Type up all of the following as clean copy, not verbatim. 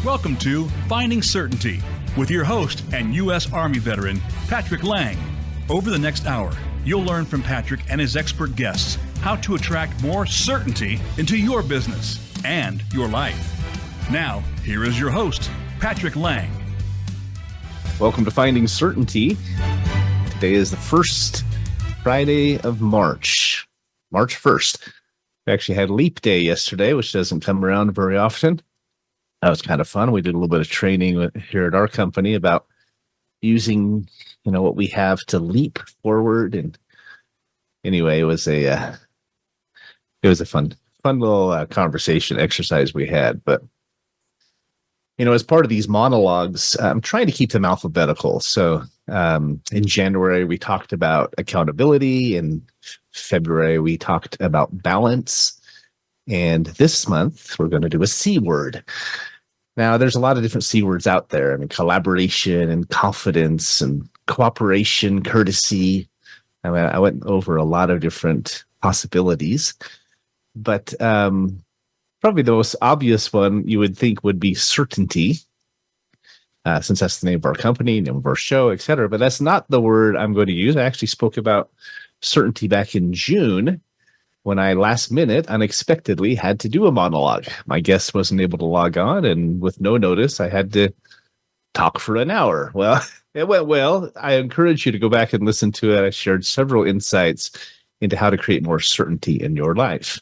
Welcome to Finding Certainty with your host and U.S. Army veteran, Patrick Laing. Over the next hour, you'll learn from Patrick and his expert guests how to attract more certainty into your business and your life. Now, here is your host, Patrick Laing. Welcome to Finding Certainty. Today is the first Friday of March 1st. We actually had Leap Day yesterday, which doesn't come around very often. That was kind of fun. We did a little bit of training here at our company about using, what we have to leap forward. And anyway, it was a fun little conversation exercise we had. But as part of these monologues, I'm trying to keep them alphabetical. So in January, we talked about accountability. In February, we talked about balance. And this month, we're going to do a C word. Now, there's a lot of different C words out there. I mean, collaboration and confidence and cooperation, courtesy. I mean, I went over a lot of different possibilities. But probably the most obvious one you would think would be certainty, since that's the name of our company, name of our show, et cetera. But that's not the word I'm going to use. I actually spoke about certainty back in June when I last minute unexpectedly had to do a monologue. My guest wasn't able to log on, and with no notice, I had to talk for an hour. Well, it went well. I encourage you to go back and listen to it. I shared several insights into how to create more certainty in your life.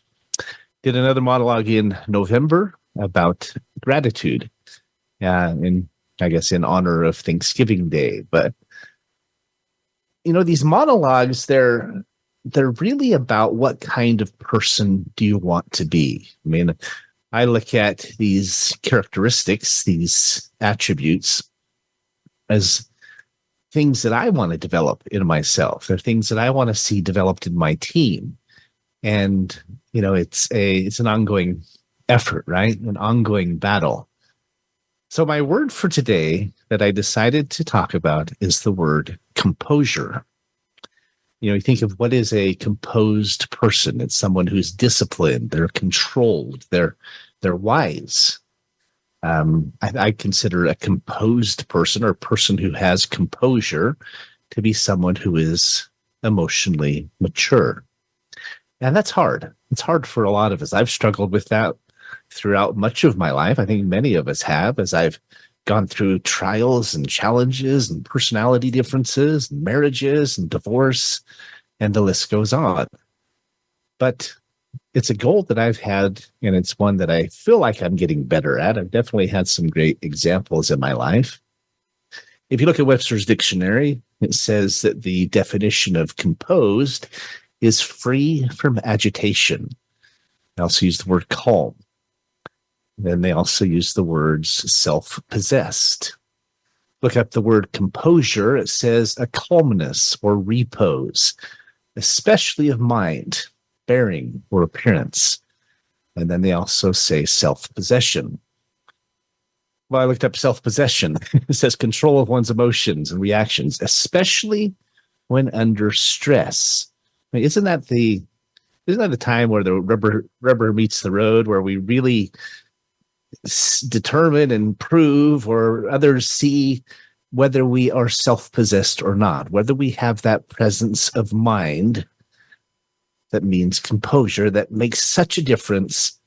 Did another monologue in November about gratitude, and I guess in honor of Thanksgiving Day. But these monologues, they're really about what kind of person do you want to be. I mean, I look at these characteristics, these attributes, as things that I want to develop in myself. They're things that I want to see developed in my team. And, it's an ongoing effort, right? An ongoing battle. So my word for today that I decided to talk about is the word composure. You think of what is a composed person. It's someone who's disciplined, they're controlled, they're wise. I consider a composed person or a person who has composure to be someone who is emotionally mature. And that's hard. It's hard for a lot of us. I've struggled with that throughout much of my life. I think many of us have, as I've gone through trials and challenges and personality differences and marriages and divorce, and the list goes on. But it's a goal that I've had, and it's one that I feel like I'm getting better at. I've definitely had some great examples in my life. If you look at Webster's dictionary, it says that the definition of composed is free from agitation. They also use the word calm. Then they also use the words self-possessed. Look up the word composure. It says a calmness or repose, especially of mind, bearing, or appearance. And then they also say self-possession. Well, I looked up self-possession. It says control of one's emotions and reactions, especially when under stress. I mean, isn't that the time where the rubber meets the road, where we really determine and prove, or others see whether we are self-possessed or not, whether we have that presence of mind that means composure that makes such a difference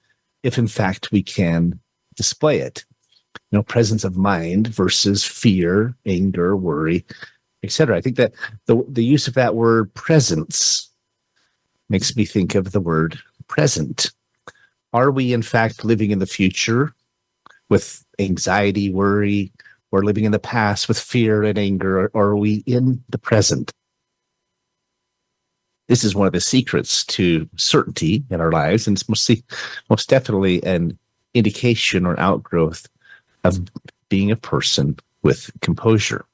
if in fact we can display it. Presence of mind versus fear, anger, worry, etc. I think that the use of that word presence makes me think of the word present. Are we, in fact, living in the future with anxiety, worry, or living in the past with fear and anger, or are we in the present? This is one of the secrets to certainty in our lives, and it's most definitely an indication or outgrowth of being a person with composure.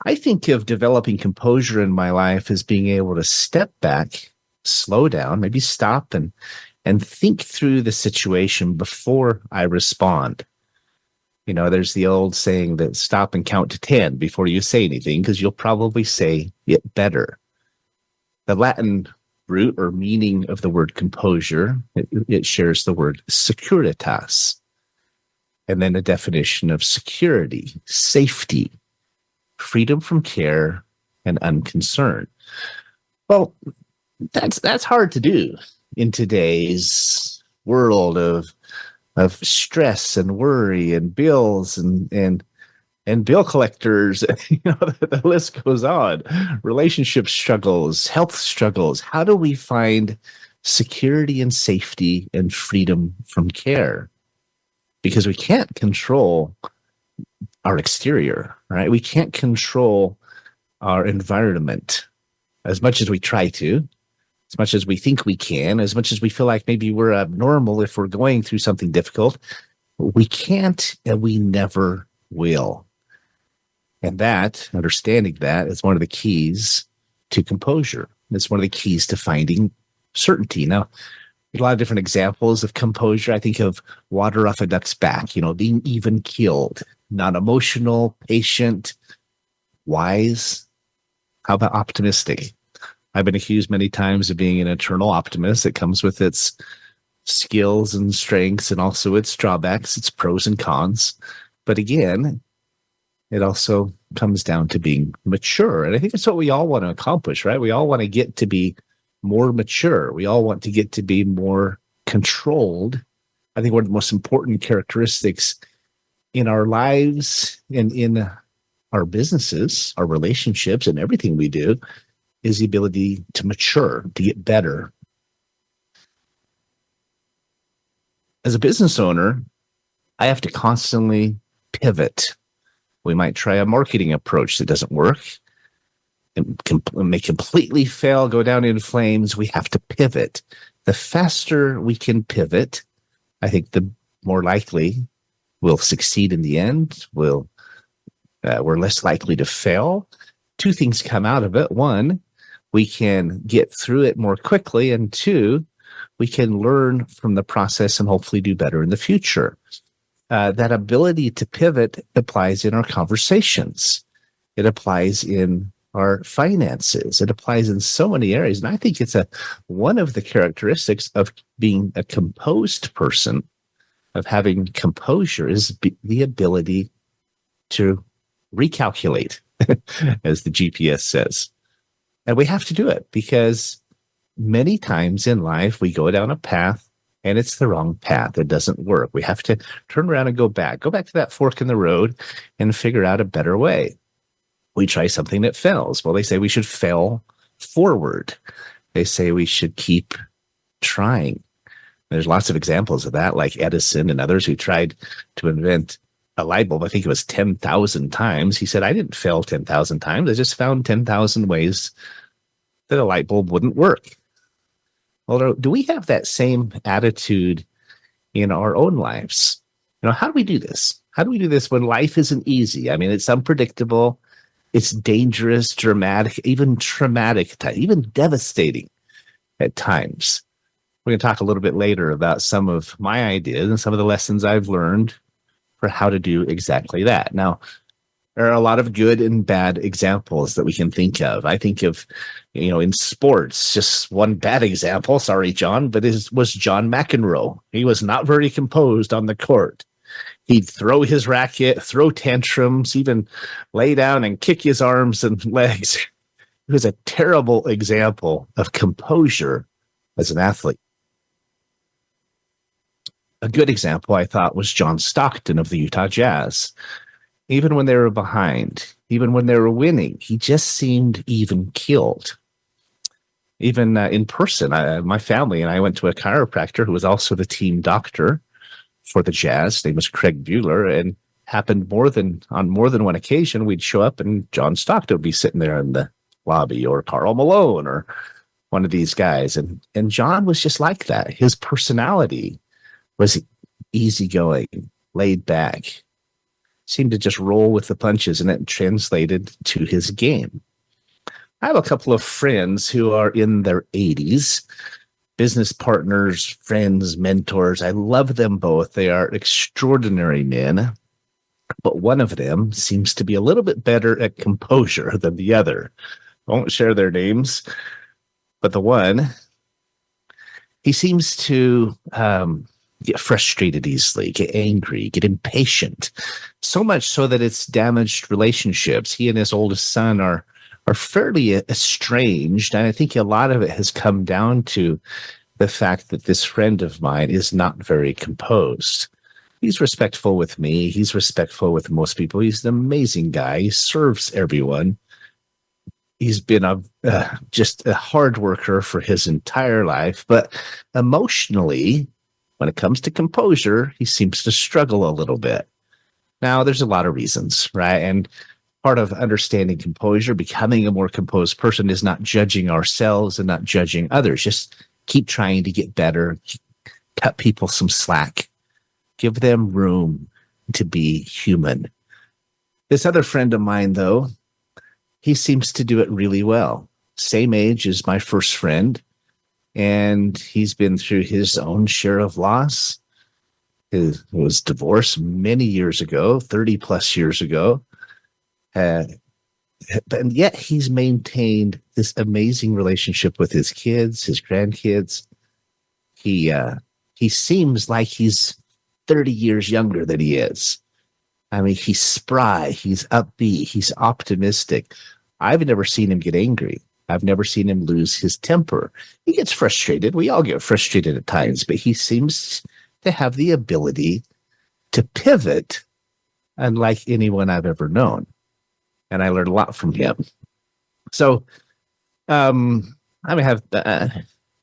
I think of developing composure in my life as being able to step back, slow down, maybe stop and think through the situation before I respond. There's the old saying that stop and count to 10 before you say anything, because you'll probably say it better. The Latin root or meaning of the word composure, it shares the word securitas. and then a definition of security, safety, freedom from care, and unconcern. Well, that's hard to do in today's world of stress and worry and bills and bill collectors. The list goes on. Relationship struggles, health struggles. How do we find security and safety and freedom from care? Because we can't control our exterior, right? We can't control our environment as much as we try to, as much as we think we can, as much as we feel like maybe we're abnormal if we're going through something difficult. We can't, and we never will. And that, understanding that, is one of the keys to composure. It's one of the keys to finding certainty. Now, a lot of different examples of composure. I think of water off a duck's back, being even keeled, not emotional, patient, wise. How about optimistic? I've been accused many times of being an eternal optimist. It comes with its skills and strengths and also its drawbacks, its pros and cons. But again, it also comes down to being mature. And I think that's what we all want to accomplish, right? We all want to get to be more mature. We all want to get to be more controlled. I think one of the most important characteristics in our lives and in our businesses, our relationships, and everything we do is the ability to mature, to get better. As a business owner, I have to constantly pivot. We might try a marketing approach that doesn't work. It may completely fail, go down in flames. We have to pivot. The faster we can pivot, I think the more likely we'll succeed in the end. We're less likely to fail. Two things come out of it. One, we can get through it more quickly. And two, we can learn from the process and hopefully do better in the future. That ability to pivot applies in our conversations. It applies in our finances. It applies in so many areas. And I think it's one of the characteristics of being a composed person, of having composure, is the ability to recalculate, as the GPS says. And we have to do it because many times in life we go down a path and it's the wrong path. It doesn't work. We have to turn around and go back to that fork in the road and figure out a better way. We try something that fails. Well, they say we should fail forward. They say we should keep trying. There's lots of examples of that, like Edison and others who tried to invent a light bulb. I think it was 10,000 times. He said, I didn't fail 10,000 times. I just found 10,000 ways that a light bulb wouldn't work. Well, do we have that same attitude in our own lives? How do we do this? How do we do this when life isn't easy? I mean, it's unpredictable. It's dangerous, dramatic, even traumatic, even devastating at times. We're going to talk a little bit later about some of my ideas and some of the lessons I've learned for how to do exactly that. Now, there are a lot of good and bad examples that we can think of. I think of, in sports, just one bad example, sorry, John, but was John McEnroe. He was not very composed on the court. He'd throw his racket, throw tantrums, even lay down and kick his arms and legs. It was a terrible example of composure as an athlete. A good example, I thought, was John Stockton of the Utah Jazz. Even when they were behind, even when they were winning, he just seemed even keeled. Even in person, my family and I went to a chiropractor who was also the team doctor for the Jazz. His name was Craig Bueller, and happened on more than one occasion, we'd show up and John Stockton would be sitting there in the lobby, or Karl Malone, or one of these guys. And John was just like that. His personality was easygoing, laid back, seemed to just roll with the punches, and it translated to his game. I have a couple of friends who are in their 80s, business partners, friends, mentors. I love them both. They are extraordinary men, but one of them seems to be a little bit better at composure than the other. I won't share their names, but the one, he seems to get frustrated easily, get angry, get impatient, so much so that it's damaged relationships. He and his oldest son are fairly estranged, and I think a lot of it has come down to the fact that this friend of mine is not very composed. He's respectful with me. He's respectful with most people. He's an amazing guy. He serves everyone. He's been just a hard worker for his entire life, but emotionally, when it comes to composure, he seems to struggle a little bit. Now, there's a lot of reasons, right? And part of understanding composure, becoming a more composed person, is not judging ourselves and not judging others. Just keep trying to get better, cut people some slack, give them room to be human. This other friend of mine, though, he seems to do it really well. Same age as my first friend, and he's been through his own share of loss. He was divorced many years ago, 30 plus years ago. And yet he's maintained this amazing relationship with his kids, his grandkids. He seems like he's 30 years younger than he is. I mean, he's spry, he's upbeat, he's optimistic. I've never seen him get angry. I've never seen him lose his temper. He gets frustrated. We all get frustrated at times, but he seems to have the ability to pivot unlike anyone I've ever known. And I learned a lot from him. So I have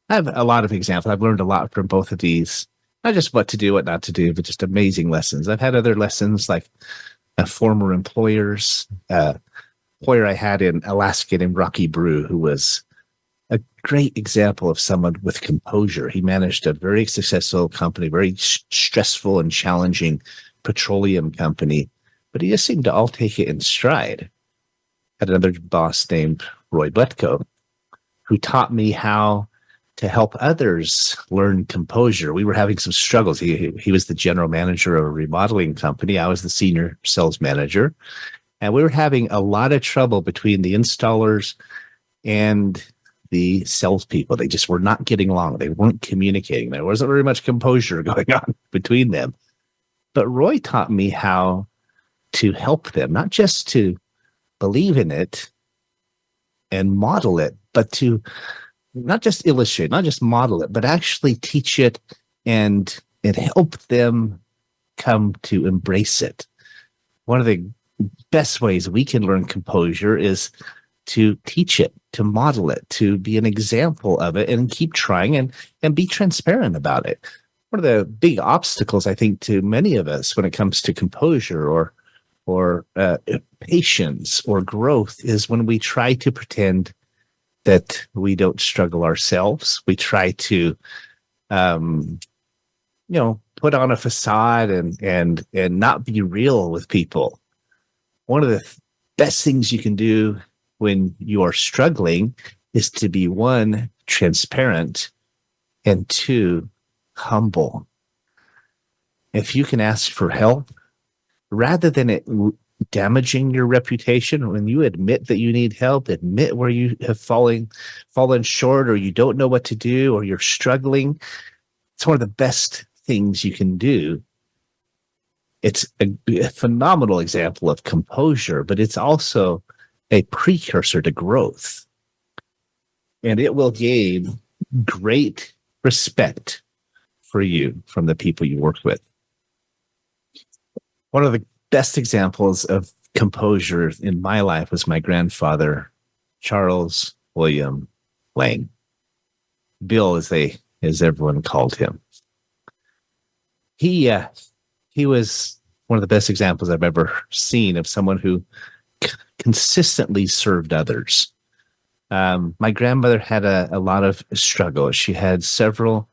a lot of examples. I've learned a lot from both of these. Not just what to do, what not to do, but just amazing lessons. I've had other lessons like former employers, employer I had in Alaska named Rocky Brew, who was a great example of someone with composure. He managed a very successful company, very stressful and challenging petroleum company, but he just seemed to all take it in stride. Had another boss named Roy Butko, who taught me how to help others learn composure. We were having some struggles. He was the general manager of a remodeling company. I was the senior sales manager. And we were having a lot of trouble between the installers and the salespeople. They just were not getting along. They weren't communicating. There wasn't very much composure going on between them. But Roy taught me how to help them, not just to believe in it and model it, but to not just illustrate, not just model it, but actually teach it and help them come to embrace it. One of the best ways we can learn composure is to teach it, to model it, to be an example of it, and keep trying and be transparent about it. One of the big obstacles, I think, to many of us when it comes to composure or patience or growth is when we try to pretend that we don't struggle ourselves. We try to, put on a facade and not be real with people. One of the best things you can do when you are struggling is to be, one, transparent, and two, humble. If you can ask for help, rather than it damaging your reputation, when you admit that you need help, admit where you have fallen short, or you don't know what to do, or you're struggling, it's one of the best things you can do. It's a phenomenal example of composure, but it's also a precursor to growth. And it will gain great respect for you from the people you work with. One of the best examples of composure in my life was my grandfather, Charles William Laing. Bill, as everyone called him. He was one of the best examples I've ever seen of someone who consistently served others. My grandmother had a lot of struggles. She had several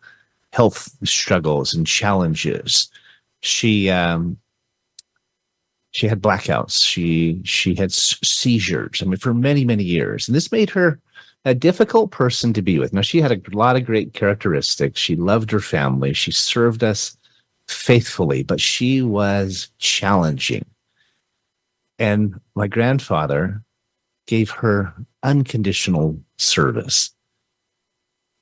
health struggles and challenges. She had blackouts. She had seizures. I mean, for many, many years. And this made her a difficult person to be with. Now, she had a lot of great characteristics. She loved her family. She served us faithfully, but she was challenging. And my grandfather gave her unconditional service.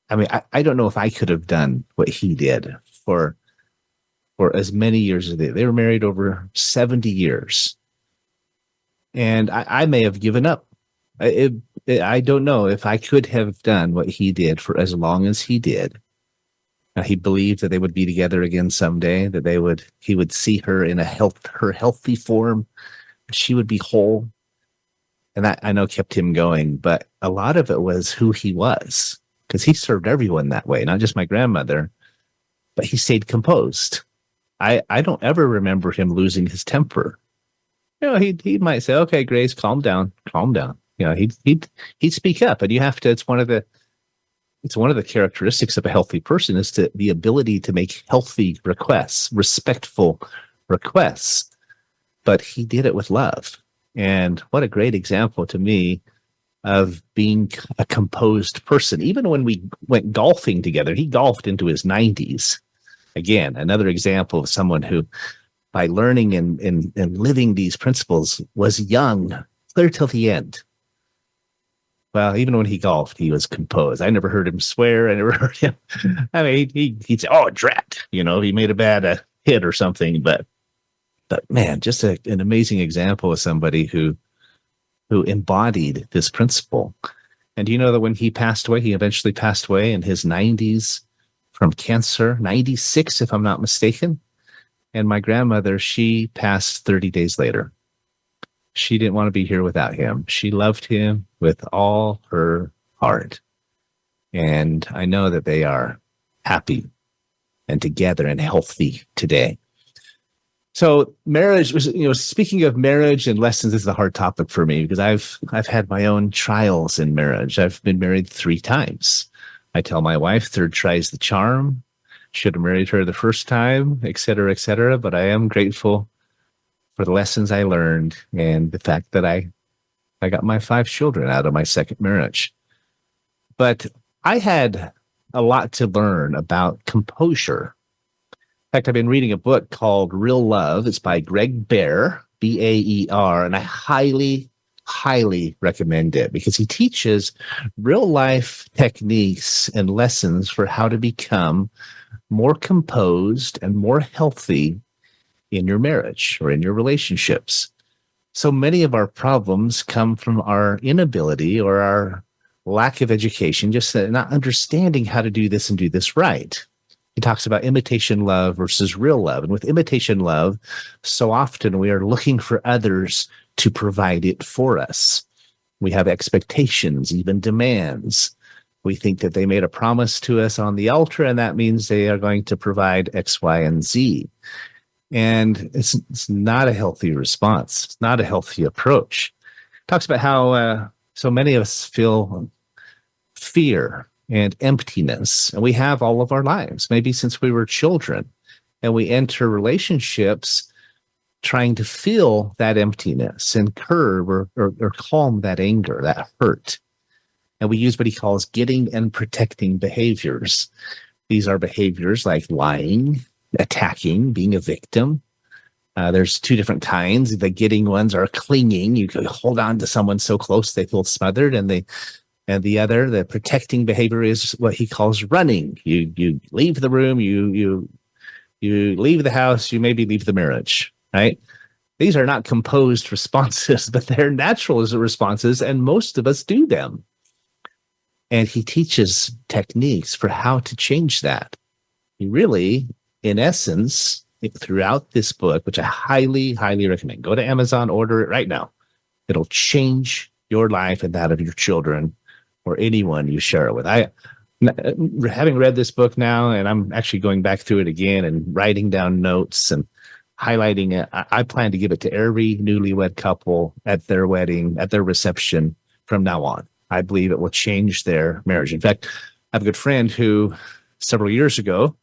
I mean, I don't know if I could have done what he did for for as many years as they were married over 70 years. And I may have given up. I don't know if I could have done what he did for as long as he did. He believed that they would be together again someday, that he would see her in her healthy form. She would be whole. And that, I know, kept him going. But a lot of it was who he was, because he served everyone that way, not just my grandmother, but he stayed composed. I don't ever remember him losing his temper. He might say, "Okay, Grace, calm down, calm down." He'd speak up, and you have to. It's one of the characteristics of a healthy person is the ability to make healthy requests, respectful requests. But he did it with love, and what a great example to me of being a composed person. Even when we went golfing together, he golfed into his 90s. Again, another example of someone who, by learning and living these principles, was young, clear till the end. Well, even when he golfed, he was composed. I never heard him swear. I never heard him. I mean, he'd say, "Oh, drat," he made a bad hit or something. But man, just an amazing example of somebody who embodied this principle. And do you know that when he passed away, he eventually passed away in his 90s from cancer, 96, if I'm not mistaken. And my grandmother, she passed 30 days later. She didn't want to be here without him. She loved him with all her heart. And I know that they are happy and together and healthy today. So marriage was, speaking of marriage and lessons, this is a hard topic for me because I've had my own trials in marriage. I've been married 3 times. I tell my wife, third tries the charm. Should have married her the first time, et cetera, et cetera. But I am grateful for the lessons I learned and the fact that I got my 5 children out of my second marriage. But I had a lot to learn about composure. In fact, I've been reading a book called Real Love. It's by Greg Bear, Baer, and I highly, highly recommend it because he teaches real life techniques and lessons for how to become more composed and more healthy in your marriage or in your relationships. So many of our problems come from our inability or our lack of education, just not understanding how to do this and do this right. He talks about imitation love versus real love. And with imitation love, so often we are looking for others to provide it for us. We have expectations, even demands. We think that they made a promise to us on the altar, and that means they are going to provide X, Y, and Z. And it's not a healthy response. It's not a healthy approach. Talks about how so many of us feel fear and emptiness, and we have all of our lives, maybe since we were children, and we enter relationships trying to fill that emptiness and curb or calm that anger, that hurt. And we use what he calls getting and protecting behaviors. These are behaviors like lying, attacking, being a victim. There's 2 different kinds. The getting ones are clinging. You can hold on to someone so close they feel smothered, and the other, the protecting behavior, is what he calls running. You leave the room, you leave the house, you maybe leave the marriage, right? These are not composed responses, but they're natural as responses, and most of us do them. And he teaches techniques for how to change that. He really, in essence, throughout this book, which I highly, highly recommend, go to Amazon, order it right now. It'll change your life and that of your children or anyone you share it with. Having read this book now, and I'm actually going back through it again and writing down notes and highlighting it, I plan to give it to every newlywed couple at their wedding, at their reception from now on. I believe it will change their marriage. In fact, I have a good friend who several years ago,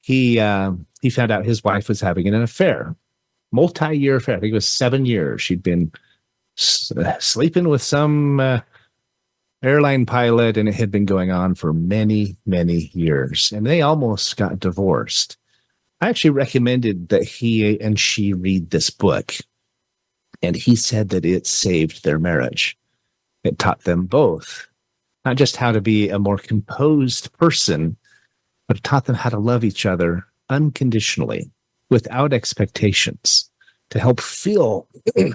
he found out his wife was having an affair, multi-year affair. I think it was 7 years. She'd been sleeping with some airline pilot, and it had been going on for many, many years. And they almost got divorced. I actually recommended that he and she read this book. And he said that it saved their marriage. It taught them both, not just how to be a more composed person, but it taught them how to love each other unconditionally, without expectations, to help feel,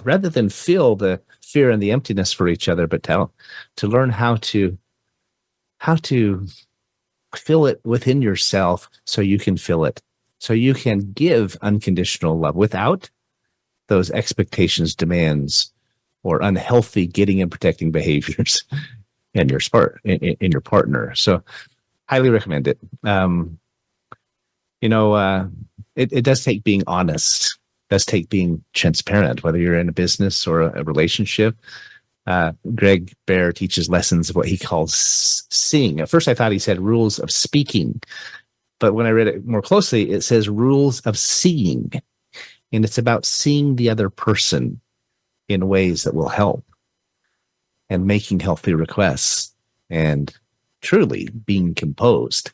rather than feel the fear and the emptiness for each other, but to learn how to feel it within yourself so you can feel it, so you can give unconditional love without those expectations, demands, or unhealthy getting and protecting behaviors in your partner. So highly recommend it. It does take being honest, does take being transparent, whether you're in a business or a relationship. Greg Bear teaches lessons of what he calls seeing. At first I thought he said rules of speaking, but when I read it more closely, it says rules of seeing. And it's about seeing the other person in ways that will help and making healthy requests and truly being composed.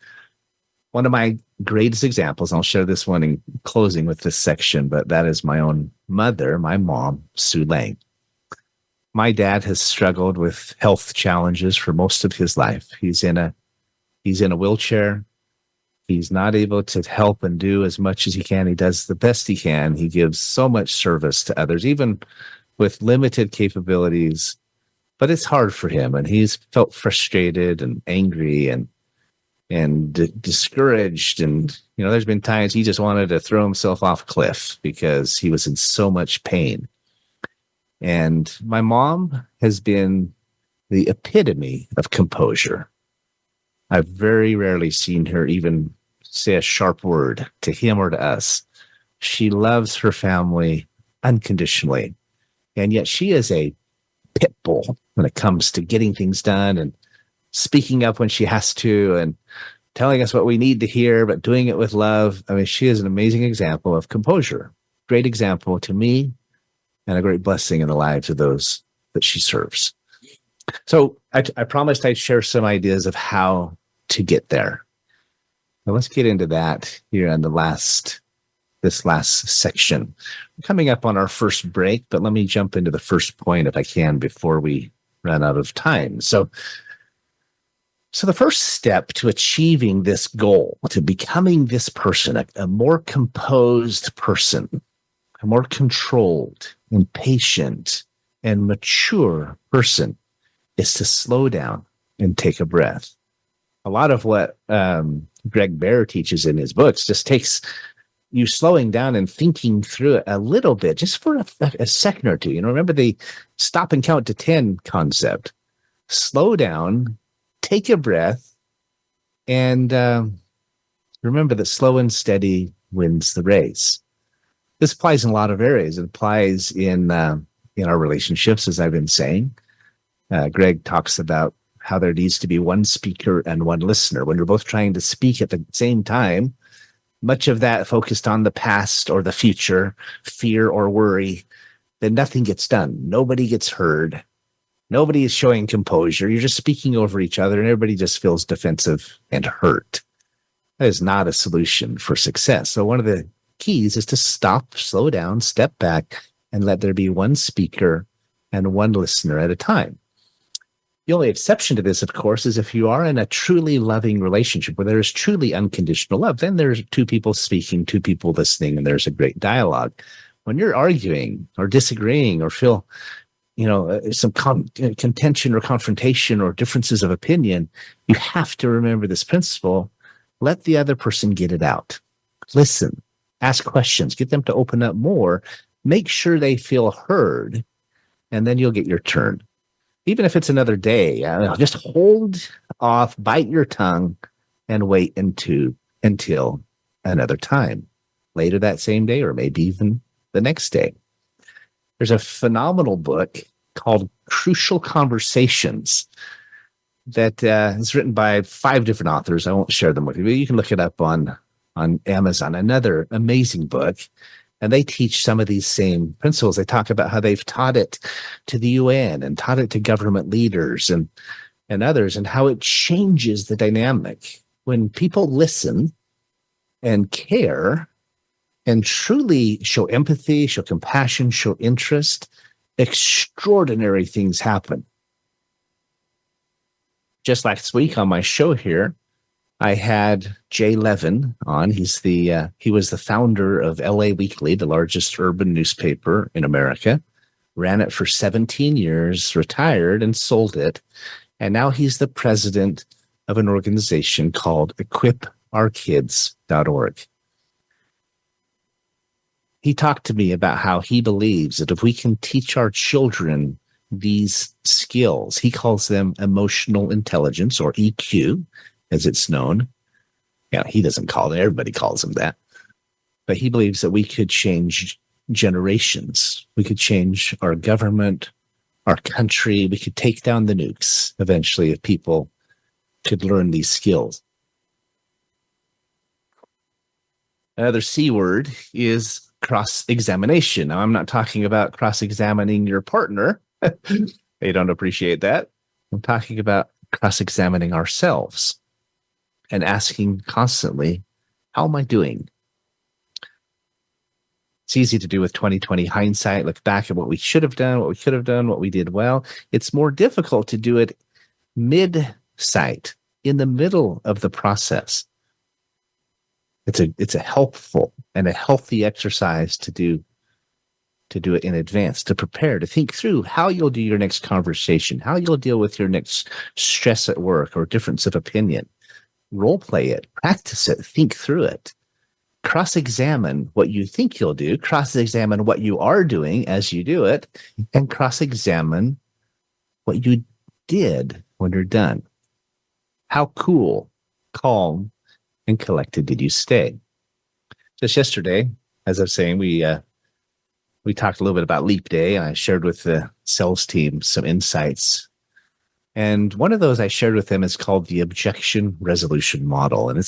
One of my greatest examples, I'll share this one in closing with this section, but that is my own mother, my mom, Sue Laing. My dad has struggled with health challenges for most of his life. He's in a wheelchair. He's not able to help and do as much as he can. He does the best he can. He gives so much service to others, even with limited capabilities, but it's hard for him. And he's felt frustrated and angry and discouraged. And, there's been times he just wanted to throw himself off a cliff because he was in so much pain. And my mom has been the epitome of composure. I've very rarely seen her even say a sharp word to him or to us. She loves her family unconditionally. And yet she is a pit bull when it comes to getting things done and speaking up when she has to and telling us what we need to hear, but doing it with love. I mean, she is an amazing example of composure. Great example to me and a great blessing in the lives of those that she serves. So I promised I'd share some ideas of how to get there. Now let's get into that here in this last section. We're coming up on our first break, but let me jump into the first point if I can before we run out of time. So the first step to achieving this goal, to becoming this person, a more composed person, a more controlled and patient and mature person, is to slow down and take a breath. A lot of what Greg Bear teaches in his books just takes you slowing down and thinking through it a little bit, just for a second or two. Remember the stop and count to 10 concept. Slow down, take a breath, and remember that slow and steady wins the race. This applies in a lot of areas. It applies in our relationships, as I've been saying. Greg talks about how there needs to be one speaker and one listener. When you're both trying to speak at the same time, much of that focused on the past or the future, fear or worry, then nothing gets done. Nobody gets heard. Nobody is showing composure. You're just speaking over each other and everybody just feels defensive and hurt. That is not a solution for success. So one of the keys is to stop, slow down, step back, and let there be one speaker and one listener at a time. The only exception to this, of course, is if you are in a truly loving relationship where there is truly unconditional love, then there's two people speaking, two people listening, and there's a great dialogue. When you're arguing or disagreeing or feel, some contention or confrontation or differences of opinion, you have to remember this principle. Let the other person get it out. Listen, ask questions, get them to open up more, make sure they feel heard, and then you'll get your turn. Even if it's another day, just hold off, bite your tongue, and wait until another time, later that same day, or maybe even the next day. There's a phenomenal book called Crucial Conversations that is written by 5 different authors. I won't share them with you, but you can look it up on Amazon. Another amazing book. And they teach some of these same principles. They talk about how they've taught it to the UN and taught it to government leaders and others, and how it changes the dynamic. When people listen and care and truly show empathy, show compassion, show interest, extraordinary things happen. Just last week on my show here, I had Jay Levin on. He was the founder of LA Weekly, the largest urban newspaper in America. Ran it for 17 years, retired, and sold it. And now he's the president of an organization called equipourkids.org. He talked to me about how he believes that if we can teach our children these skills, he calls them emotional intelligence, or EQ, as it's known. Yeah, he doesn't call it, everybody calls them that. But he believes that we could change generations. We could change our government, our country. We could take down the nukes eventually if people could learn these skills. Another C word is cross-examination. Now, I'm not talking about cross-examining your partner. They don't appreciate that. I'm talking about cross-examining ourselves and asking constantly, how am I doing? It's easy to do with 20/20 hindsight, look back at what we should have done, what we could have done, what we did well. It's more difficult to do it mid-sight, in the middle of the process. It's a helpful and a healthy exercise to do it in advance, to prepare, to think through how you'll do your next conversation, how you'll deal with your next stress at work or difference of opinion. Role play it, practice it, think through it. Cross-examine what you think you'll do, cross-examine what you are doing as you do it, and cross-examine what you did when you're done. How cool, calm, and collected did you stay? Just yesterday, as I was saying, we talked a little bit about Leap Day. I shared with the sales team some insights. And one of those I shared with them is called the objection resolution model. And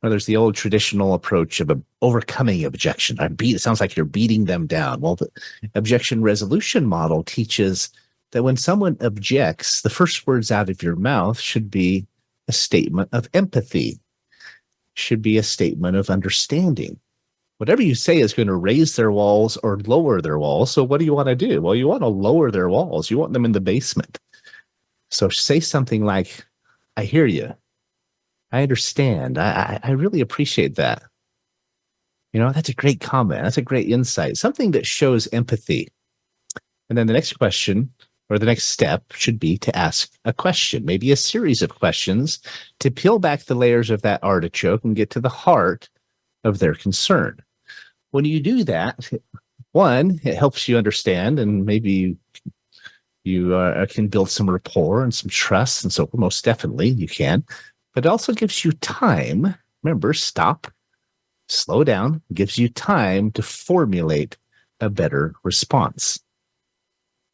there's the old traditional approach of overcoming objection. It sounds like you're beating them down. Well, the objection resolution model teaches that when someone objects, the first words out of your mouth should be a statement of empathy, should be a statement of understanding. Whatever you say is going to raise their walls or lower their walls. So what do you want to do? Well, you want to lower their walls. You want them in the basement. So say something like, I hear you. I understand. I really appreciate that. That's a great comment. That's a great insight. Something that shows empathy. And then the next question or the next step should be to ask a question, maybe a series of questions to peel back the layers of that artichoke and get to the heart of their concern. When you do that, one, it helps you understand, and maybe you can build some rapport and some trust, and so most definitely you can. But it also gives you time. Remember, stop, slow down, gives you time to formulate a better response.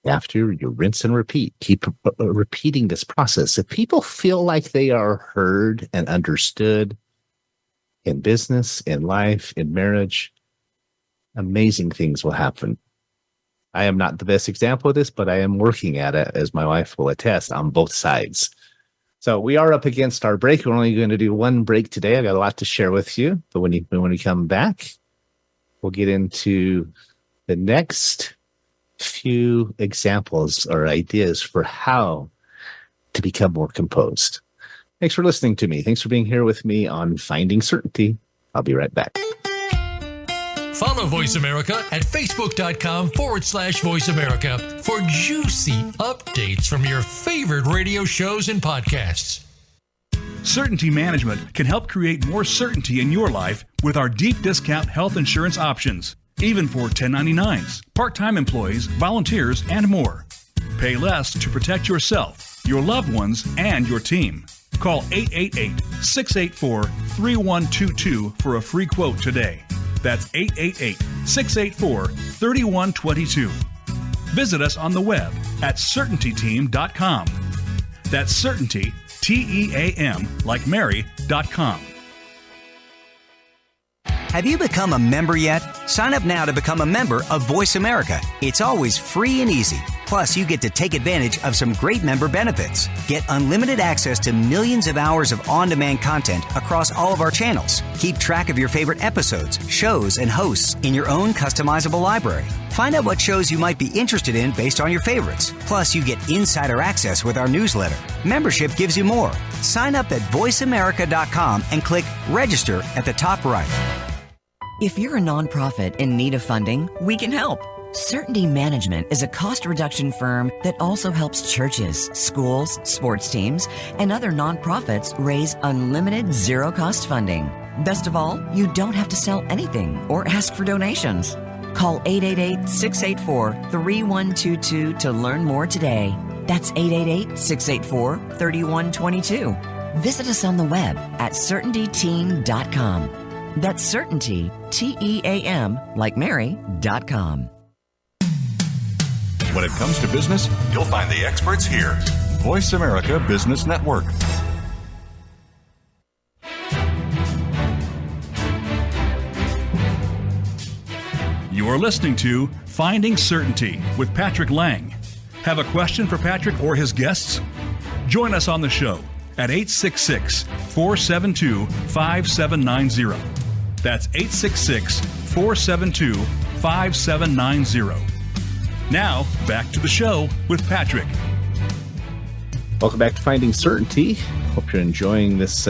After you rinse and repeat, keep repeating this process. If people feel like they are heard and understood in business, in life, in marriage, amazing things will happen. I am not the best example of this, but I am working at it, as my wife will attest, on both sides. So we are up against our break. We're only going to do one break today. I got a lot to share with you, but when we come back, we'll get into the next few examples or ideas for how to become more composed. Thanks for listening to me. Thanks for being here with me on Finding Certainty. I'll be right back. Follow Voice America at Facebook.com/Voice America for juicy updates from your favorite radio shows and podcasts. Certainty Management can help create more certainty in your life with our deep discount health insurance options, even for 1099s, part-time employees, volunteers, and more. Pay less to protect yourself, your loved ones, and your team. Call 888-684-3122 for a free quote today. That's 888-684-3122. Visit us on the web at CertaintyTeam.com. That's Certainty, T-E-A-M, like Mary.com. Have you become a member yet? Sign up now to become a member of Voice America. It's always free and easy. Plus, Plus, you get to take advantage of some great member benefits. Get unlimited access to millions of hours of on-demand content across all of our channels. Keep track of your favorite episodes, shows, and hosts in your own customizable library. Find out what shows you might be interested in based on your favorites. Plus, you get insider access with our newsletter. Membership gives you more. Sign up at voiceamerica.com and click register at the top right. If you're a nonprofit in need of funding, we can help. Certainty Management is a cost reduction firm that also helps churches, schools, sports teams, and other nonprofits raise unlimited zero-cost funding. Best of all, you don't have to sell anything or ask for donations. Call 888-684-3122 to learn more today. That's 888-684-3122. Visit us on the web at CertaintyTeam.com. That's Certainty, T-E-A-M, like Mary.com. When it comes to business, you'll find the experts here. Voice America Business Network. You are listening to Finding Certainty with Patrick Laing. Have a question for Patrick or his guests? Join us on the show at 866-472-5790. That's 866-472-5790. Now, back to the show with Patrick. Welcome back to Finding Certainty. Hope you're enjoying this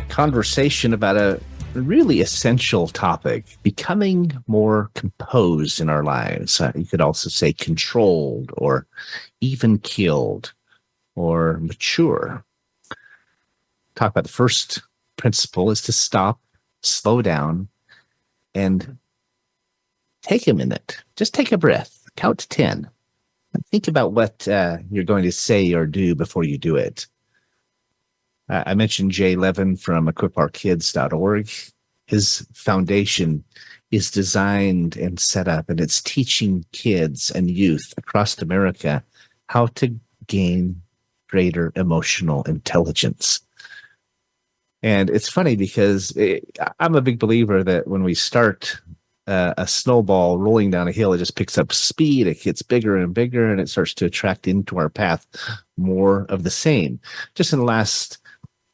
conversation about a really essential topic, becoming more composed in our lives. You could also say controlled or even keeled or mature. Talk about the first principle is to stop, slow down, and take a minute. Just take a breath. Count to 10. And think about what you're going to say or do before you do it. I mentioned Jay Levin from equipourkids.org. His foundation is designed and set up, and it's teaching kids and youth across America how to gain greater emotional intelligence. And it's funny because I'm a big believer that when we start a snowball rolling down a hill, it just picks up speed, it gets bigger and bigger, and it starts to attract into our path more of the same. Just in the last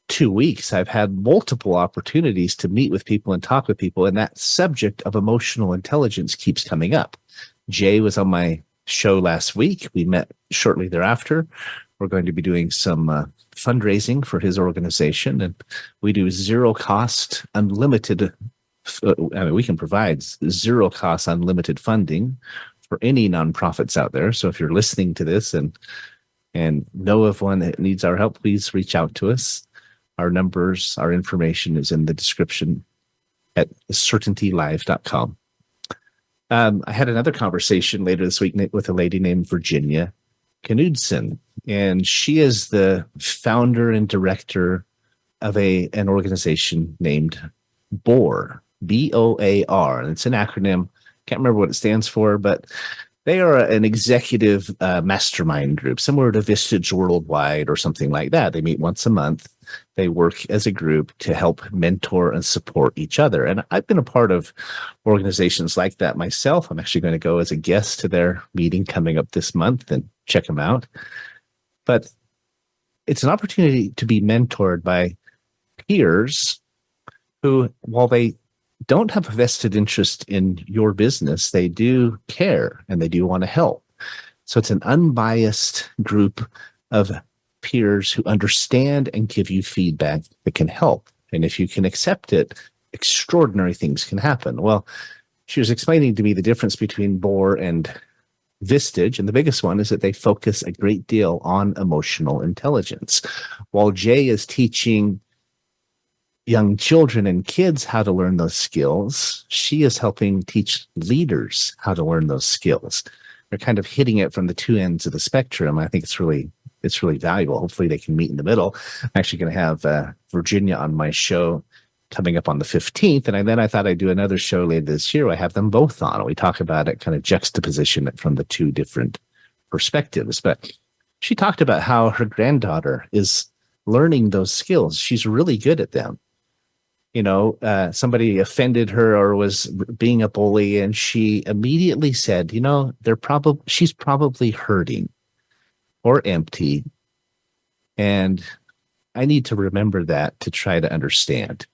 2 weeks, I've had multiple opportunities to meet with people and talk with people, and that subject of emotional intelligence keeps coming up. Jay was on my show last week. We met shortly thereafter. We're going to be doing some fundraising for his organization, and we do zero-cost, unlimited. We can provide zero-cost, unlimited funding for any nonprofits out there. So if you're listening to this and know of one that needs our help, please reach out to us. Our numbers, our information is in the description at certaintylive.com. I had another conversation later this week with a lady named Virginia Knudsen, and she is the founder and director of an organization named BOAR, B-O-A-R, and it's an acronym. Can't remember what it stands for, but they are an executive mastermind group, similar to Vistage Worldwide or something like that. They meet once a month. They work as a group to help mentor and support each other. And I've been a part of organizations like that myself. I'm actually going to go as a guest to their meeting coming up this month and check them out. But it's an opportunity to be mentored by peers who, while they don't have a vested interest in your business, they do care and they do want to help. So it's an unbiased group of peers who understand and give you feedback that can help. And if you can accept it, extraordinary things can happen. Well, she was explaining to me the difference between BOAR and Vistage, and the biggest one is that they focus a great deal on emotional intelligence. While Jay is teaching young children and kids how to learn those skills, she is helping teach leaders how to learn those skills. They're kind of hitting it from the two ends of the spectrum. I think it's really valuable. Hopefully they can meet in the middle. I'm actually going to have Virginia on my show coming up on the 15th. And then I thought I'd do another show later this year. I have them both on. We talk about it, kind of juxtaposition it from the two different perspectives. But she talked about how her granddaughter is learning those skills. She's really good at them. somebody offended her or was being a bully, and she immediately said, she's probably hurting or empty. And I need to remember that to try to understand.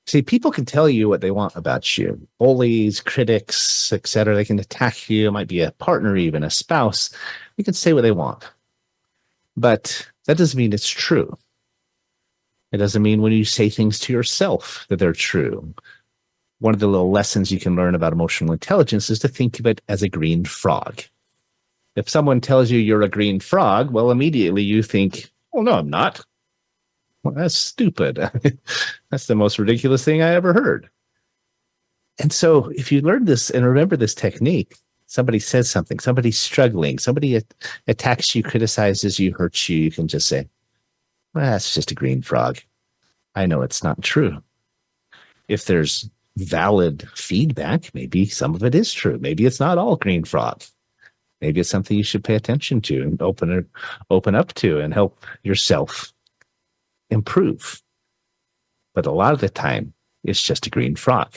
See, people can tell you what they want about you. Bullies, critics, etc. They can attack you. It might be a partner, even a spouse. They can say what they want. But that doesn't mean it's true. It doesn't mean when you say things to yourself that they're true. One of the little lessons you can learn about emotional intelligence is to think of it as a green frog. If someone tells you you're a green frog, well, immediately you think, well, no, I'm not. Well, that's stupid. That's the most ridiculous thing I ever heard. And so if you learn this and remember this technique, somebody says something, somebody's struggling, somebody attacks you, criticizes you, hurts you, you can just say, well, that's just a green frog. I know it's not true. If there's valid feedback, maybe some of it is true. Maybe it's not all green frog. Maybe it's something you should pay attention to and open up to and help yourself improve. But a lot of the time, it's just a green frog.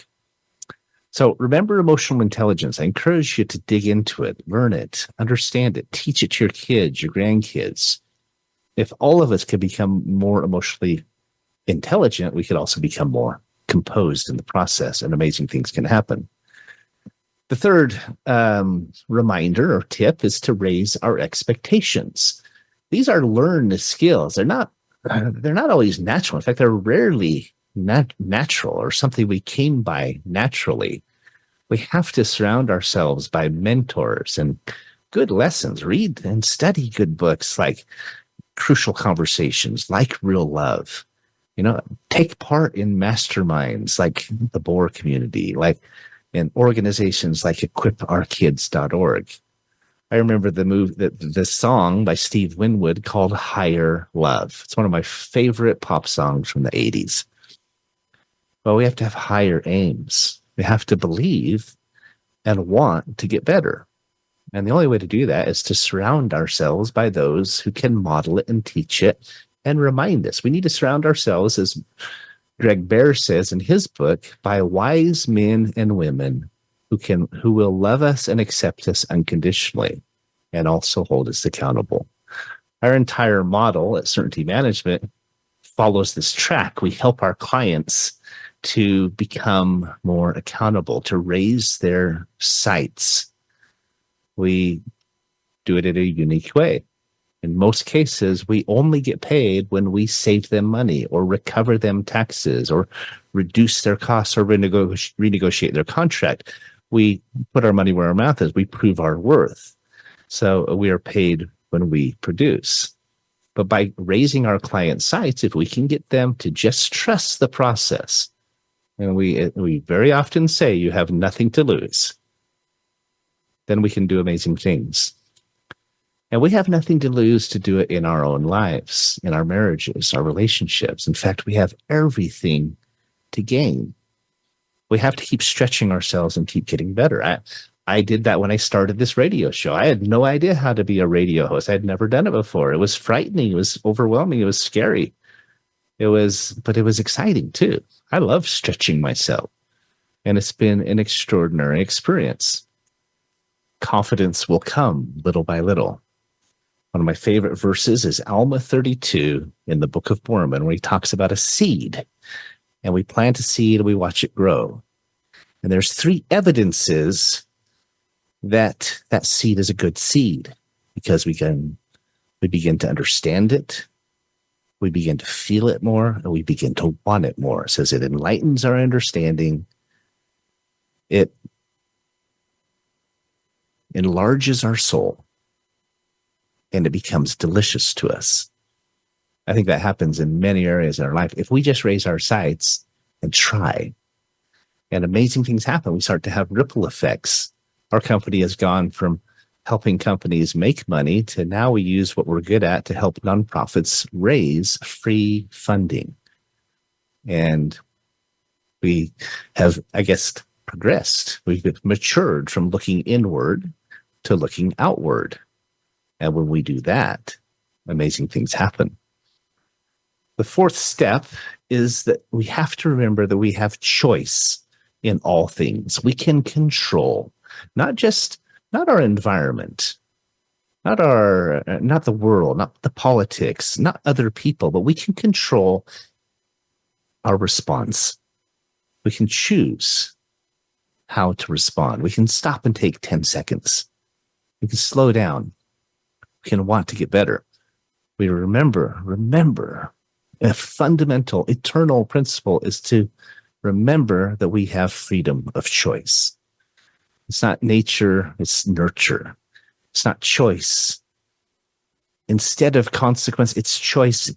So remember emotional intelligence. I encourage you to dig into it, learn it, understand it, teach it to your kids, your grandkids. If all of us could become more emotionally intelligent, we could also become more composed in the process, and amazing things can happen. The third reminder or tip is to raise our expectations. These are learned skills. They're not always natural. In fact, they're rarely natural or something we came by naturally. We have to surround ourselves by mentors and good lessons. Read and study good books like Crucial Conversations, like Real Love. Take part in masterminds like the Bohr Community, like in organizations like equipourkids.org. I remember the song by Steve Winwood called Higher Love. It's one of my favorite pop songs from the 80s. Well, we have to have higher aims. We have to believe and want to get better. And the only way to do that is to surround ourselves by those who can model it and teach it and remind us. We need to surround ourselves, as Greg Bear says in his book, by wise men and women who will love us and accept us unconditionally and also hold us accountable. Our entire model at Certainty Management follows this track. We help our clients to become more accountable, to raise their sights. We do it in a unique way. In most cases, we only get paid when we save them money or recover them taxes or reduce their costs or renegotiate their contract. We put our money where our mouth is. We prove our worth. So we are paid when we produce. But by raising our client sights, if we can get them to just trust the process, and we very often say you have nothing to lose, then we can do amazing things. And we have nothing to lose to do it in our own lives, in our marriages, our relationships. In fact, we have everything to gain. We have to keep stretching ourselves and keep getting better. I did that when I started this radio show. I had no idea how to be a radio host. I had never done it before. It was frightening. It was overwhelming. It was scary. But it was exciting too. I love stretching myself. And it's been an extraordinary experience. Confidence will come little by little. One of my favorite verses is Alma 32 in the Book of Mormon, where he talks about a seed. And we plant a seed and we watch it grow. And there's 3 evidences that that seed is a good seed, because we begin to understand it, we begin to feel it more, and we begin to want it more. It says it enlightens our understanding. It enlarges our soul, and it becomes delicious to us. I think that happens in many areas in our life. If we just raise our sights and try, and amazing things happen, we start to have ripple effects. Our company has gone from helping companies make money to now we use what we're good at to help nonprofits raise free funding. And we have, I guess, progressed. We've matured from looking inward to looking outward. And when we do that, amazing things happen. The fourth step is that we have to remember that we have choice in all things. We can control not our environment, not the world, not the politics, not other people, but we can control our response. We can choose how to respond. We can stop and take 10 seconds. We can slow down. We can want to get better. We remember, a fundamental, eternal principle is to remember that we have freedom of choice. It's not nature, it's nurture. It's not choice. Instead of consequence, it's choice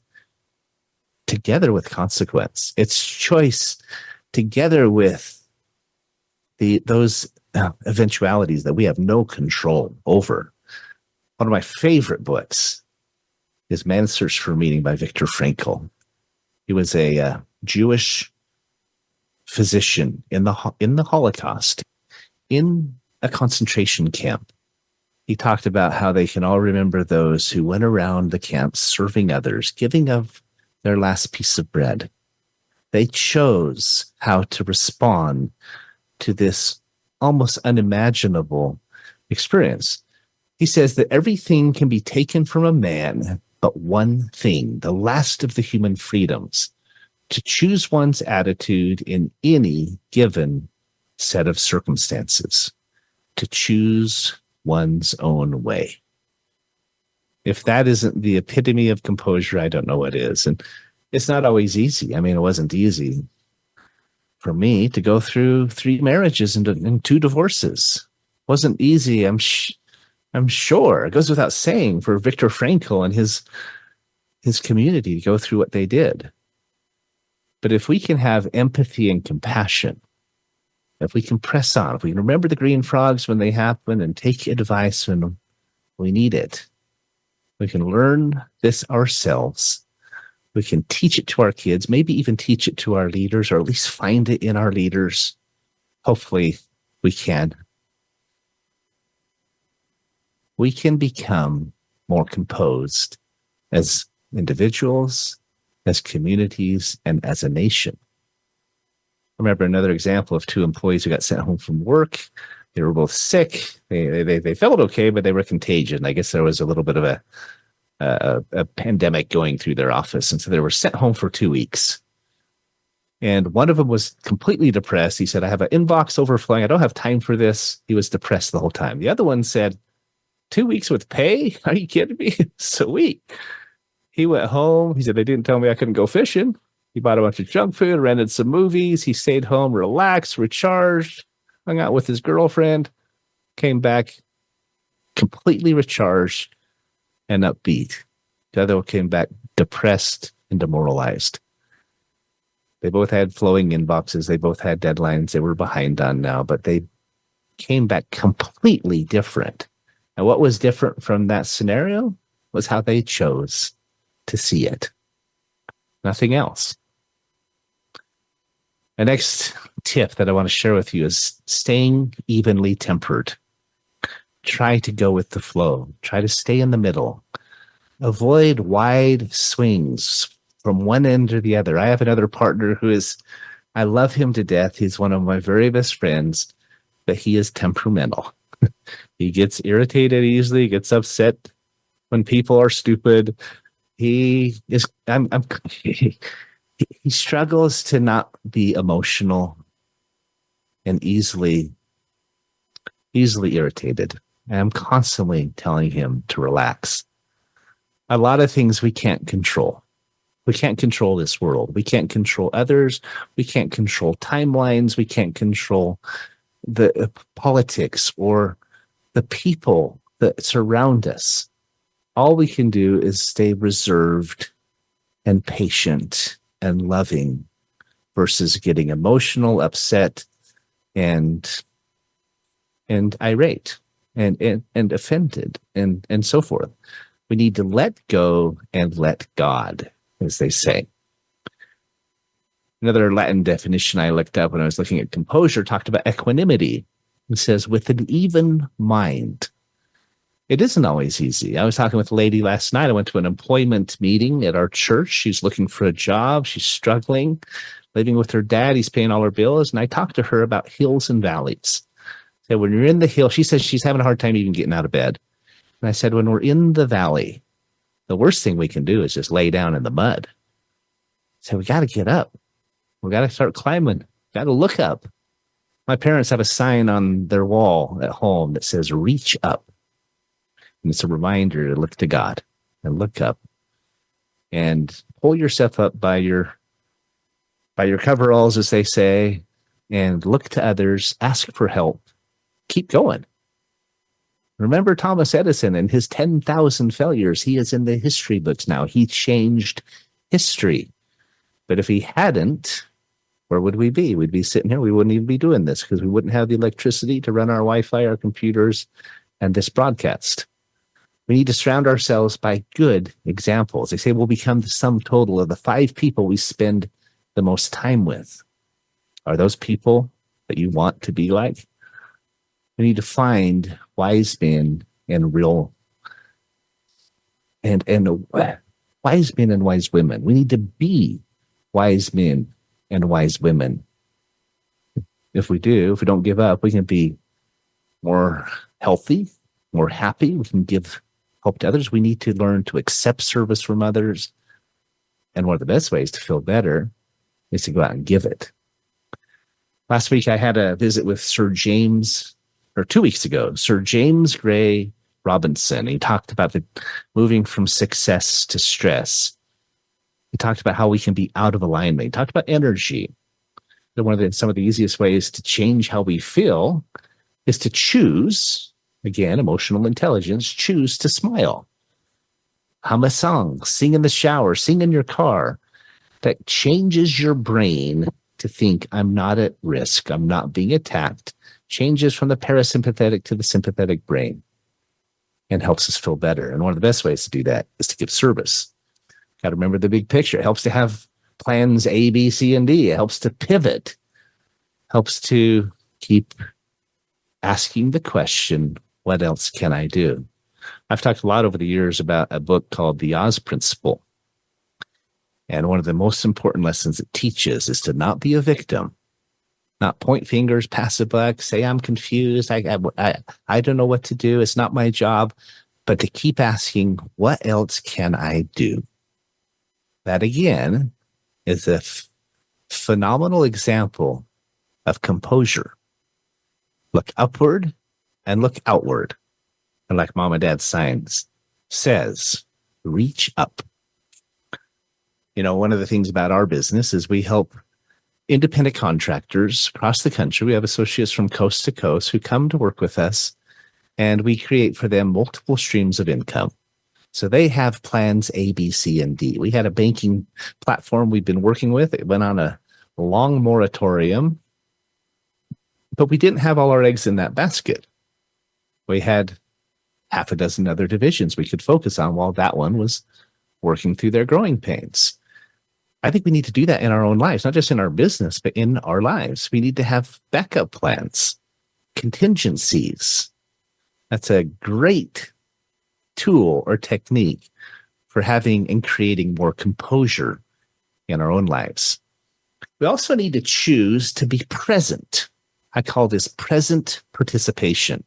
together with consequence. It's choice together with those eventualities that we have no control over. One of my favorite books is Man's Search for Meaning by Viktor Frankl. He was a Jewish physician in the Holocaust, in a concentration camp. He talked about how they can all remember those who went around the camps serving others, giving of their last piece of bread. They chose how to respond to this almost unimaginable experience. He says that everything can be taken from a man, but one thing, the last of the human freedoms, to choose one's attitude in any given set of circumstances, to choose one's own way. If that isn't the epitome of composure, I don't know what is. And it's not always easy. I mean, it wasn't easy for me to go through 3 marriages and 2 divorces. It wasn't easy, I'm sure. It goes without saying for Viktor Frankl and his community to go through what they did. But if we can have empathy and compassion, if we can press on, if we can remember the green frogs when they happen and take advice when we need it, we can learn this ourselves. We can teach it to our kids, maybe even teach it to our leaders, or at least find it in our leaders. Hopefully we can. We can become more composed as individuals, as communities, and as a nation. I remember another example of 2 employees who got sent home from work. They were both sick. They felt okay, but they were contagious. I guess there was a little bit of a pandemic going through their office. And so they were sent home for 2 weeks. And one of them was completely depressed. He said, I have an inbox overflowing. I don't have time for this. He was depressed the whole time. The other one said, 2 weeks with pay? Are you kidding me? Sweet. He went home. He said, they didn't tell me I couldn't go fishing. He bought a bunch of junk food, rented some movies. He stayed home, relaxed, recharged, hung out with his girlfriend, came back completely recharged and upbeat. The other one came back depressed and demoralized. They both had flowing inboxes. They both had deadlines they were behind on now, but they came back completely different. And what was different from that scenario was how they chose to see it. Nothing else. The next tip that I want to share with you is staying evenly tempered. Try to go with the flow. Try to stay in the middle. Avoid wide swings from one end or the other. I have another partner I love him to death. He's one of my very best friends, but he is temperamental. He gets irritated easily, gets upset when people are stupid. He struggles to not be emotional and easily irritated. And I'm constantly telling him to relax. A lot of things we can't control. We can't control this world. We can't control others. We can't control timelines. We can't control the politics or the people that surround us. All we can do is stay reserved and patient and loving versus getting emotional, upset, and irate and offended and so forth. We need to let go and let God, as they say. Another Latin definition I looked up when I was looking at composure talked about equanimity. It says, with an even mind. It isn't always easy. I was talking with a lady last night. I went to an employment meeting at our church. She's looking for a job. She's struggling, living with her dad. He's paying all her bills. And I talked to her about hills and valleys. So when you're in the hill, she says she's having a hard time even getting out of bed. And I said, when we're in the valley, the worst thing we can do is just lay down in the mud. So we got to get up. We got to start climbing. Got to look up. My parents have a sign on their wall at home that says, reach up. And it's a reminder to look to God and look up and pull yourself up by your coveralls, as they say, and look to others, ask for help, keep going. Remember Thomas Edison and his 10,000 failures. He is in the history books now. He changed history. But if he hadn't, where would we be? We'd be sitting here. We wouldn't even be doing this because we wouldn't have the electricity to run our Wi-Fi, our computers, and this broadcast. We need to surround ourselves by good examples. They say we'll become the sum total of the 5 people we spend the most time with. Are those people that you want to be like? We need to find wise men and wise men and wise women. We need to be wise men and wise women. If we don't give up, we can be more healthy, more happy. We can give help to others. We need to learn to accept service from others. And one of the best ways to feel better is to go out and give it. Last week, I had a visit with 2 weeks ago, Sir James Gray Robinson. He talked about moving from success to stress. He talked about how we can be out of alignment. He talked about energy. Some of the easiest ways to change how we feel is to choose, again, emotional intelligence, choose to smile. Hum a song, sing in the shower, sing in your car. That changes your brain to think, I'm not at risk, I'm not being attacked. Changes from the parasympathetic to the sympathetic brain and helps us feel better. And one of the best ways to do that is to give service. Got to remember the big picture. It helps to have plans A, B, C, and D. It helps to pivot. Helps to keep asking the question, what else can I do? I've talked a lot over the years about a book called The Oz Principle. And one of the most important lessons it teaches is to not be a victim, not point fingers, pass a buck, say I'm confused, I don't know what to do, it's not my job, but to keep asking, what else can I do? That, again, is a phenomenal example of composure. Look upward and look outward. And like Mom and Dad's signs says, reach up. You know, one of the things about our business is we help independent contractors across the country. We have associates from coast to coast who come to work with us, and we create for them multiple streams of income. So they have plans A, B, C, and D. We had a banking platform we've been working with. It went on a long moratorium, but we didn't have all our eggs in that basket. We had half a dozen other divisions we could focus on while that one was working through their growing pains. I think we need to do that in our own lives, not just in our business, but in our lives. We need to have backup plans, contingencies. That's a great tool or technique for having and creating more composure in our own lives. We also need to choose to be present. I call this present participation.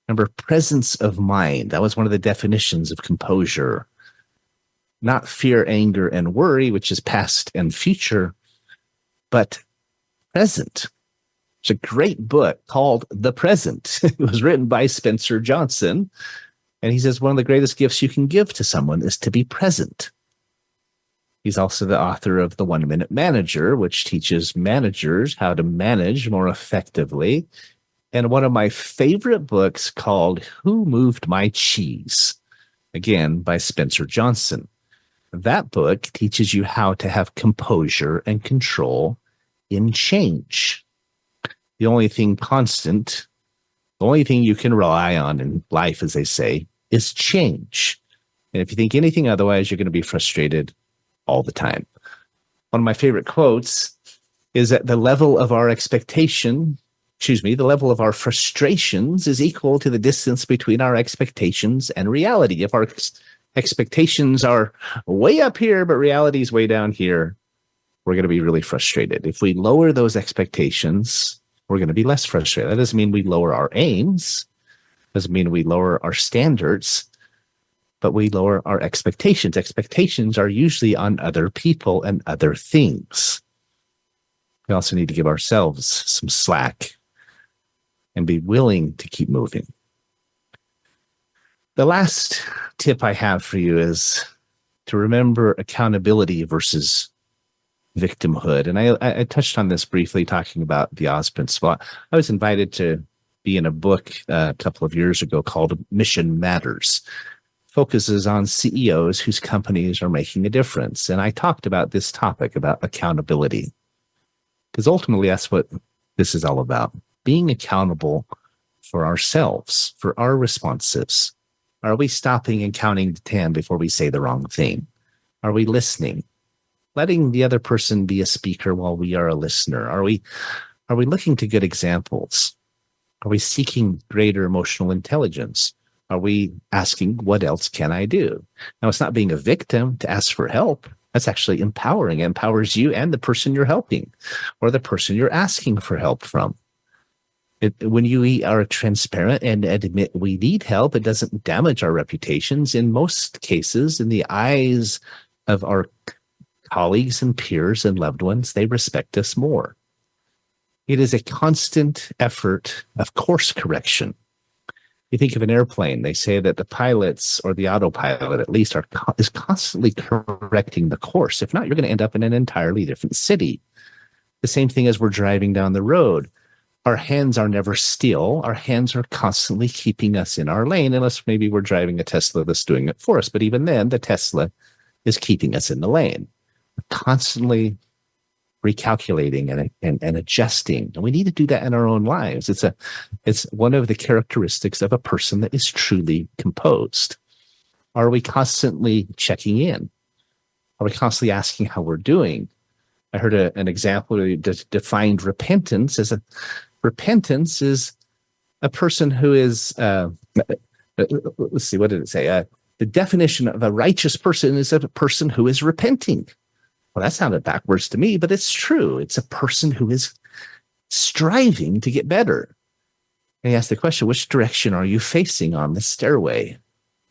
Remember, presence of mind. That was one of the definitions of composure. Not fear, anger, and worry, which is past and future, but present. It's a great book called The Present. It was written by Spencer Johnson. And he says one of the greatest gifts you can give to someone is to be present. He's also the author of The 1 Minute Manager, which teaches managers how to manage more effectively. And one of my favorite books called Who Moved My Cheese? Again, by Spencer Johnson. That book teaches you how to have composure and control in change. The only thing constant, the only thing you can rely on in life, as they say, is change. And if you think anything otherwise, you're going to be frustrated all the time. One of my favorite quotes is that the level of our expectation the level of our frustrations is equal to the distance between our expectations and reality. If our expectations are way up here, but reality is way down here, we're going to be really frustrated. If we lower those expectations, we're going to be less frustrated. That doesn't mean we lower our aims, doesn't mean we lower our standards, but we lower our expectations. Expectations are usually on other people and other things. We also need to give ourselves some slack and be willing to keep moving. The last tip I have for you is to remember accountability versus victimhood. And I touched on this briefly talking about the Oz Principle. I was invited to be in a book a couple of years ago called Mission Matters. Focuses on CEOs whose companies are making a difference. And I talked about this topic about accountability, because ultimately that's what this is all about. Being accountable for ourselves, for our responses. Are we stopping and counting to 10 before we say the wrong thing? Are we listening? Letting the other person be a speaker while we are a listener? Are we looking to good examples? Are we seeking greater emotional intelligence? Are we asking, what else can I do? Now, it's not being a victim to ask for help. That's actually empowering. It empowers you and the person you're helping or the person you're asking for help from. When you are transparent and admit we need help, it doesn't damage our reputations. In most cases, in the eyes of our colleagues and peers and loved ones, they respect us more. It is a constant effort of course correction. You think of an airplane, they say that the pilots, or the autopilot at least, is constantly correcting the course. If not, you're going to end up in an entirely different city. The same thing as we're driving down the road. Our hands are never still. Our hands are constantly keeping us in our lane, unless maybe we're driving a Tesla that's doing it for us. But even then, the Tesla is keeping us in the lane. We're constantly recalculating and adjusting. And we need to do that in our own lives. It's one of the characteristics of a person that is truly composed. Are we constantly checking in? Are we constantly asking how we're doing? I heard an example that defined repentance as repentance is a person who is, let's see, what did it say? The definition of a righteous person is a person who is repenting. Well, that sounded backwards to me, but it's true. It's a person who is striving to get better. And he asked the question, which direction are you facing on the stairway?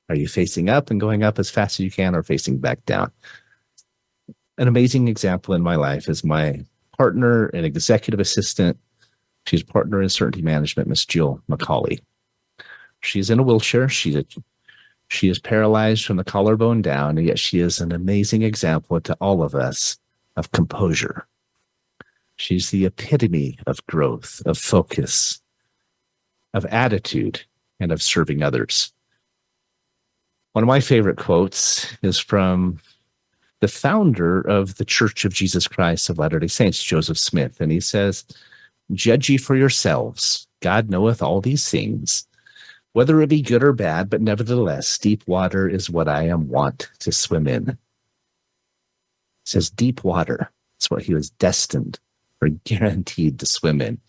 Are you facing up and going up as fast as you can, or facing back down? An amazing example in my life is my partner and executive assistant. She's a partner in certainty management, Miss Jill McCauley. She's in a wheelchair. She is paralyzed from the collarbone down, and yet she is an amazing example to all of us of composure. She's the epitome of growth, of focus, of attitude, and of serving others. One of my favorite quotes is from the founder of the Church of Jesus Christ of Latter-day Saints, Joseph Smith, and he says, "Judge ye for yourselves. God knoweth all these things, whether it be good or bad, but nevertheless, deep water is what I am wont to swim in." It says deep water is what he was destined or guaranteed to swim in.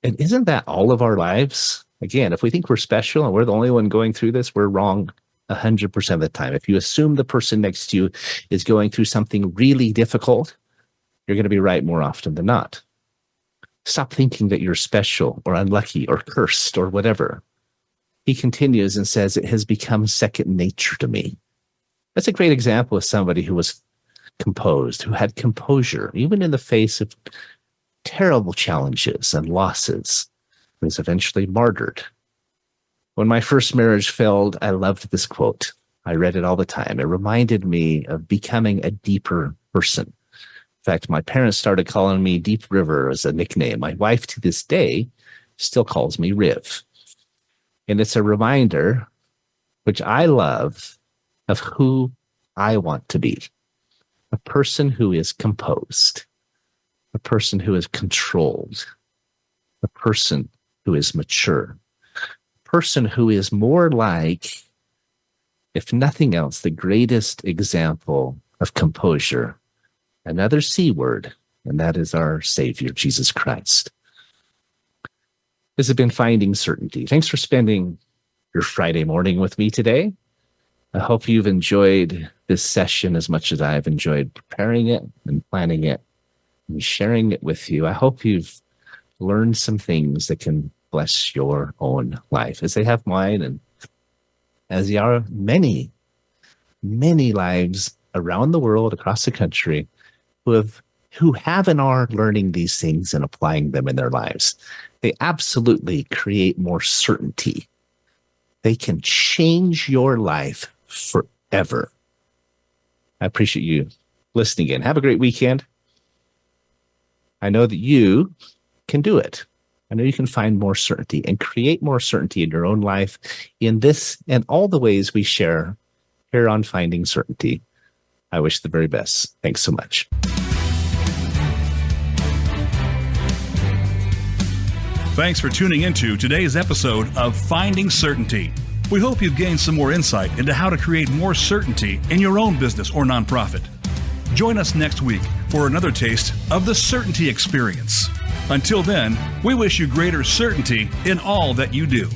And isn't that all of our lives? Again, if we think we're special and we're the only one going through this, we're wrong 100% of the time. If you assume the person next to you is going through something really difficult, you're going to be right more often than not. Stop thinking that you're special or unlucky or cursed or whatever. He continues and says, it has become second nature to me. That's a great example of somebody who was composed, who had composure, even in the face of terrible challenges and losses. He was eventually martyred. When my first marriage failed, I loved this quote. I read it all the time. It reminded me of becoming a deeper person. In fact, my parents started calling me Deep River as a nickname. My wife to this day still calls me Riv. And it's a reminder, which I love, of who I want to be. A person who is composed, a person who is controlled, a person who is mature, a person who is more like, if nothing else, the greatest example of composure, another C word, and that is our Savior, Jesus Christ. This has been Finding Certainty. Thanks for spending your Friday morning with me today. I hope you've enjoyed this session as much as I've enjoyed preparing it and planning it and sharing it with you. I hope you've learned some things that can bless your own life, as they have mine, and as there are many, many lives around the world, across the country, who have and are learning these things and applying them in their lives. They absolutely create more certainty. They can change your life forever. I appreciate you listening in. Have a great weekend. I know that you can do it. I know you can find more certainty and create more certainty in your own life in this and all the ways we share here on Finding Certainty. I wish the very best. Thanks so much. Thanks for tuning into today's episode of Finding Certainty. We hope you've gained some more insight into how to create more certainty in your own business or nonprofit. Join us next week for another taste of the Certainty Experience. Until then, we wish you greater certainty in all that you do.